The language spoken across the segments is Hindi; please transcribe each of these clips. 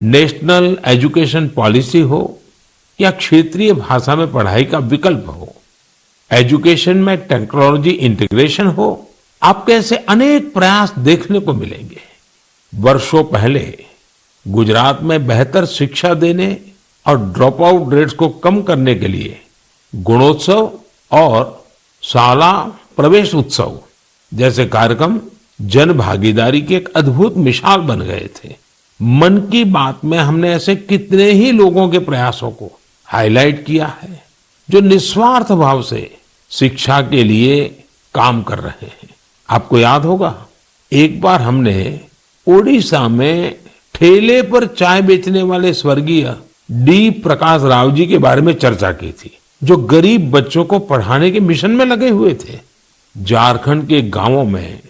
नेशनल एजुकेशन पॉलिसी हो या क्षेत्रीय भाषा में पढ़ाई का विकल्प हो, एजुकेशन में टेक्नोलॉजी इंटीग्रेशन हो, आपके ऐसे अनेक प्रयास देखने को मिलेंगे। वर्षों पहले गुजरात में बेहतर शिक्षा देने और ड्रॉप आउट रेट्स को कम करने के लिए गुणोत्सव और शाला प्रवेश उत्सव जैसे कार्यक्रम जन भागीदारी की एक अद्भुत मिसाल बन गए थे। मन की बात में हमने ऐसे कितने ही लोगों के प्रयासों को हाईलाइट किया है जो निस्वार्थ भाव से शिक्षा के लिए काम कर रहे हैं। आपको याद होगा, एक बार हमने ओडिशा में ठेले पर चाय बेचने वाले स्वर्गीय डी प्रकाश राव जी के बारे में चर्चा की थी, जो गरीब बच्चों को पढ़ाने के मिशन में लगे हुए थे। झारखंड के गांवों में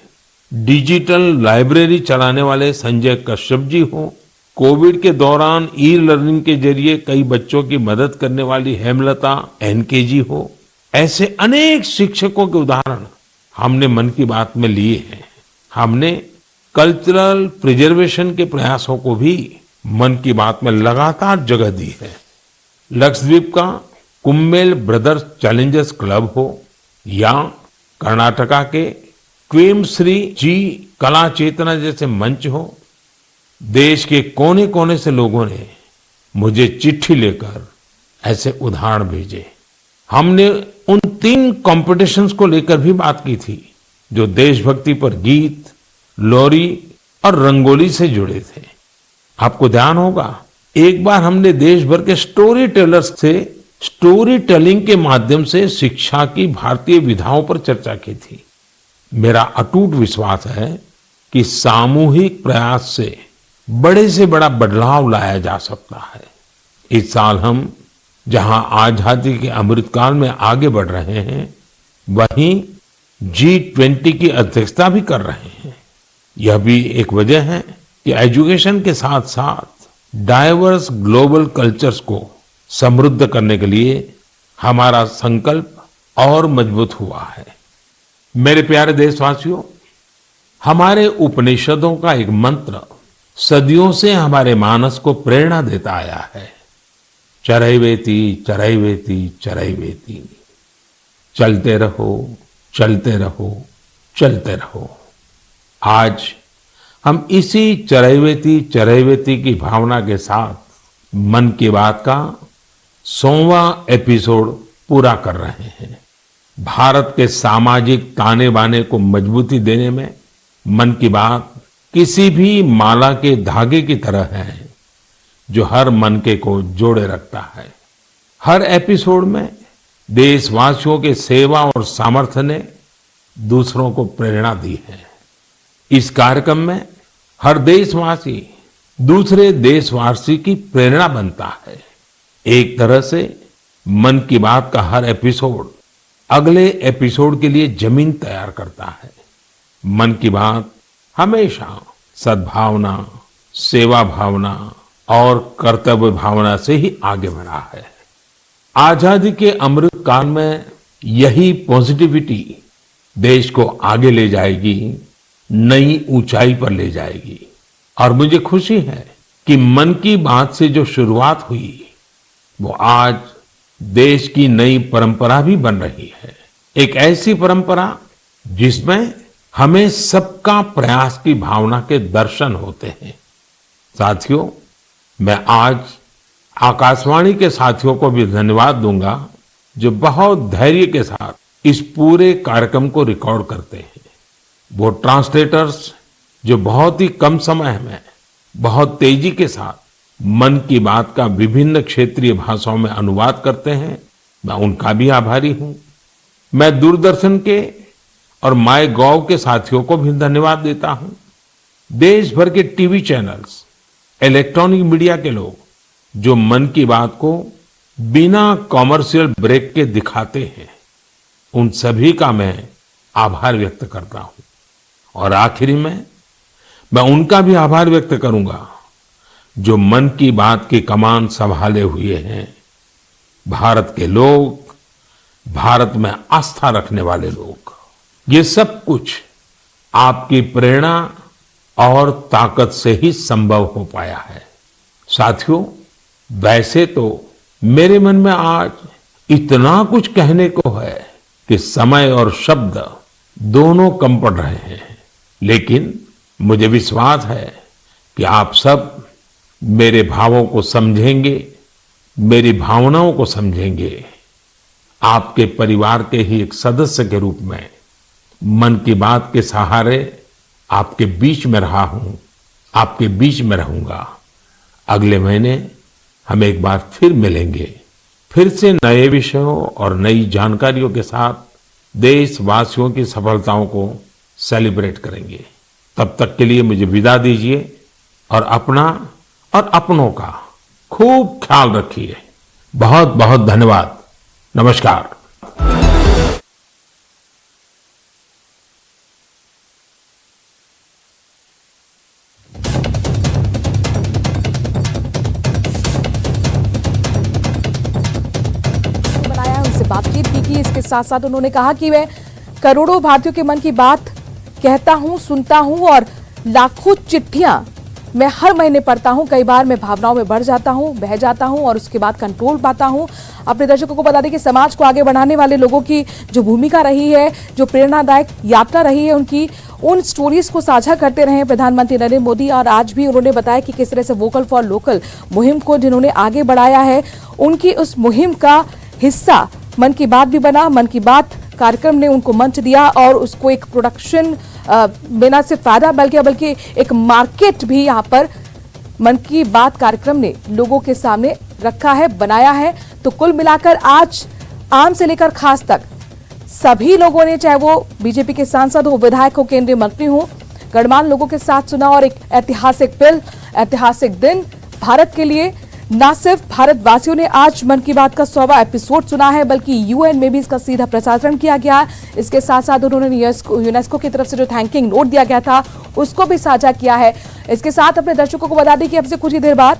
डिजिटल लाइब्रेरी चलाने वाले संजय कश्यप जी हो, कोविड के दौरान ई लर्निंग के जरिए कई बच्चों की मदद करने वाली हेमलता एनके जी हो, ऐसे अनेक शिक्षकों के उदाहरण हमने मन की बात में लिए हैं। हमने कल्चरल प्रिजर्वेशन के प्रयासों को भी मन की बात में लगातार जगह दी है। लक्षद्वीप का कुम्मेल ब्रदर्स चैलेंजर्स क्लब हो या कर्नाटका के क्वेमश्री जी कला चेतना जैसे मंच हो, देश के कोने कोने से लोगों ने मुझे चिट्ठी लेकर ऐसे उदाहरण भेजे। हमने उन 3 कॉम्पिटिशन्स को लेकर भी बात की थी जो देशभक्ति पर गीत, लोरी और रंगोली से जुड़े थे। आपको ध्यान होगा, एक बार हमने देश भर के स्टोरी टेलर्स से स्टोरी टेलिंग के माध्यम से शिक्षा की भारतीय विधाओं पर चर्चा की थी। मेरा अटूट विश्वास है कि सामूहिक प्रयास से बड़ा बदलाव लाया जा सकता है। इस साल हम जहां आजादी के अमृतकाल में आगे बढ़ रहे हैं, वहीं G20 की अध्यक्षता भी कर रहे हैं। यह भी एक वजह है कि एजुकेशन के साथ साथ डाइवर्स ग्लोबल कल्चर्स को समृद्ध करने के लिए हमारा संकल्प और मजबूत हुआ है। मेरे प्यारे देशवासियों, हमारे उपनिषदों का एक मंत्र सदियों से हमारे मानस को प्रेरणा देता आया है, चरैवेति चरैवेति चरैवेति, चलते रहो चलते रहो चलते रहो। आज हम इसी चरैवेति चरैवेति की भावना के साथ मन की बात का 100वां एपिसोड पूरा कर रहे हैं। भारत के सामाजिक ताने बाने को मजबूती देने में मन की बात किसी भी माला के धागे की तरह है जो हर मनके को जोड़े रखता है। हर एपिसोड में देशवासियों के सेवा और सामर्थ्य ने दूसरों को प्रेरणा दी है। इस कार्यक्रम में हर देशवासी दूसरे देशवासी की प्रेरणा बनता है। एक तरह से मन की बात का हर एपिसोड अगले एपिसोड के लिए जमीन तैयार करता है। मन की बात हमेशा सद्भावना, सेवा भावना और कर्तव्य भावना से ही आगे बढ़ा है। आजादी के अमृत काल में यही पॉजिटिविटी देश को आगे ले जाएगी, नई ऊंचाई पर ले जाएगी। और मुझे खुशी है कि मन की बात से जो शुरुआत हुई वो आज देश की नई परंपरा भी बन रही है। एक ऐसी परंपरा जिसमें हमें सबका प्रयास की भावना के दर्शन होते हैं। साथियों, मैं आज आकाशवाणी के साथियों को भी धन्यवाद दूंगा जो बहुत धैर्य के साथ इस पूरे कार्यक्रम को रिकॉर्ड करते हैं। वो ट्रांसलेटर्स जो बहुत ही कम समय में बहुत तेजी के साथ मन की बात का विभिन्न क्षेत्रीय भाषाओं में अनुवाद करते हैं, मैं उनका भी आभारी हूं। मैं दूरदर्शन के और माय गॉव के साथियों को भी धन्यवाद देता हूं। देश भर के टीवी चैनल्स, इलेक्ट्रॉनिक मीडिया के लोग जो मन की बात को बिना कॉमर्शियल ब्रेक के दिखाते हैं, उन सभी का मैं आभार व्यक्त करता हूं। और आखिरी में मैं उनका भी आभार व्यक्त करूंगा जो मन की बात की कमान संभाले हुए हैं। भारत के लोग, भारत में आस्था रखने वाले लोग, ये सब कुछ आपकी प्रेरणा और ताकत से ही संभव हो पाया है। साथियों, वैसे तो मेरे मन में आज इतना कुछ कहने को है कि समय और शब्द दोनों कम पड़ रहे हैं, लेकिन मुझे विश्वास है कि आप सब मेरे भावों को समझेंगे, मेरी भावनाओं को समझेंगे। आपके परिवार के ही एक सदस्य के रूप में मन की बात के सहारे आपके बीच में रहा हूं, आपके बीच में रहूंगा। अगले महीने हम एक बार फिर मिलेंगे, फिर से नए विषयों और नई जानकारियों के साथ देशवासियों की सफलताओं को सेलिब्रेट करेंगे। तब तक के लिए मुझे विदा दीजिए और अपना और अपनों का खूब ख्याल रखिए। बहुत बहुत धन्यवाद। नमस्कार। बनाया उनसे बातचीत की। इसके साथ साथ उन्होंने कहा कि मैं करोड़ों भारतीयों के मन की बात कहता हूं, सुनता हूं और लाखों चिट्ठियां मैं हर महीने पढ़ता हूं। कई बार मैं भावनाओं में बढ़ जाता हूं, बह जाता हूं और उसके बाद कंट्रोल पाता हूं। अपने दर्शकों को बता दें कि समाज को आगे बढ़ाने वाले लोगों की जो भूमिका रही है, जो प्रेरणादायक यात्रा रही है उनकी, उन स्टोरीज को साझा करते रहे प्रधानमंत्री नरेंद्र मोदी। और आज भी उन्होंने बताया कि किस तरह से वोकल फॉर लोकल मुहिम को जिन्होंने आगे बढ़ाया है, उनकी उस मुहिम का हिस्सा मन की बात भी बना। मन की बात कार्यक्रम ने उनको मंच दिया और उसको एक प्रोडक्शन बिना सिर्फ फायदा बल्कि एक मार्केट भी यहाँ पर मन की बात कार्यक्रम ने लोगों के सामने रखा है, बनाया है। तो कुल मिलाकर आज आम से लेकर खास तक सभी लोगों ने, चाहे वो बीजेपी के सांसद हो, विधायक हो, केंद्रीय मंत्री हो, गणमान्य लोगों के साथ सुना और एक ऐतिहासिक पल, ऐतिहासिक दिन भारत के लिए। न सिर्फ भारतवासियों ने आज मन की बात का 100वां एपिसोड सुना है, बल्कि यूएन में भी इसका सीधा प्रसारण किया गया। इसके साथ साथ उन्होंने यूनेस्को की तरफ से जो थैंकिंग नोट दिया गया था उसको भी साझा किया है। इसके साथ अपने दर्शकों को बता दें कि अब से कुछ ही देर बाद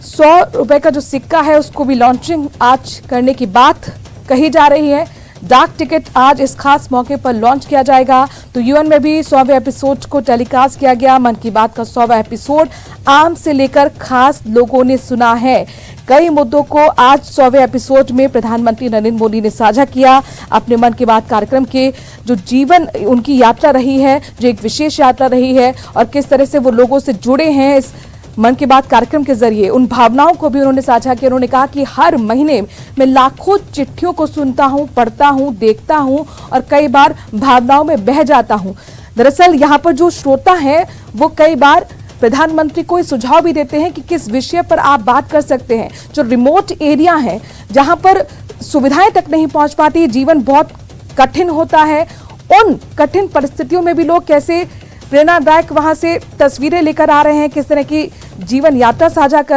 100 रुपए का जो सिक्का है उसको भी लॉन्चिंग आज करने की बात कही जा रही है। डाक टिकट आज इस खास मौके पर लॉन्च किया जाएगा। तो यूएन में भी 100वें एपिसोड को टेलीकास्ट किया गया। मन की बात का 100वां एपिसोड आम से लेकर खास लोगों ने सुना है। कई मुद्दों को आज 100वें एपिसोड में प्रधानमंत्री नरेंद्र मोदी ने साझा किया। अपने मन की बात कार्यक्रम के जो जीवन उनकी यात्रा रही है, जो एक विशेष यात्रा रही है और किस तरह से वो लोगों से जुड़े हैं इस मन की बात कार्यक्रम के जरिए, उन भावनाओं को भी उन्होंने साझा किया। उन्होंने कहा कि हर महीने मैं लाखों चिट्ठियों को सुनता हूं, पढ़ता हूं, देखता हूं और कई बार भावनाओं में बह जाता हूं। दरअसल यहाँ पर जो श्रोता हैं वो कई बार प्रधानमंत्री को सुझाव भी देते हैं कि किस विषय पर आप बात कर सकते हैं। जो रिमोट एरिया है जहां पर सुविधाएं तक नहीं पहुंच पाती, जीवन बहुत कठिन होता है, उन कठिन परिस्थितियों में भी लोग कैसे प्रेरणादायक वहां से तस्वीरें लेकर आ रहे हैं, किस तरह की जीवन यात्रा साझा कर